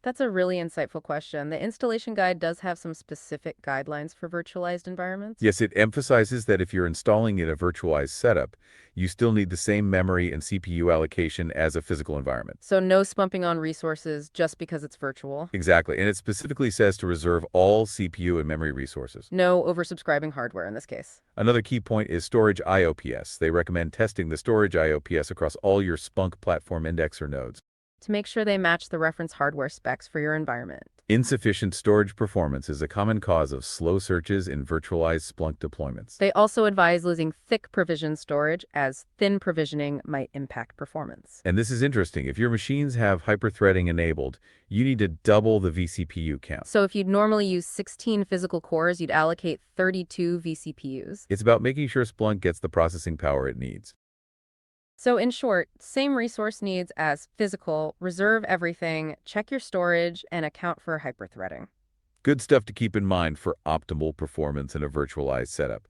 That's a really insightful question. The installation guide does have some specific guidelines for virtualized environments. Yes, it emphasizes that if you're installing in a virtualized setup, you still need the same memory and CPU allocation as a physical environment. So no spunking on resources just because it's virtual. Exactly, and it specifically says to reserve all CPU and memory resources. No oversubscribing hardware in this case. Another key point is storage IOPS. They recommend testing the storage IOPS across all your Splunk platform indexer nodes. To make sure they match the reference hardware specs for your environment. Insufficient storage performance is a common cause of slow searches in virtualized Splunk deployments. They also advise using thick provision storage, as thin provisioning might impact performance. And this is interesting. If your machines have hyperthreading enabled, you need to double the vCPU count. So if you'd normally use 16 physical cores, you'd allocate 32 vCPUs. It's about making sure Splunk gets the processing power it needs. So in short, same resource needs as physical, reserve everything, check your storage, and account for hyperthreading. Good stuff to keep in mind for optimal performance in a virtualized setup.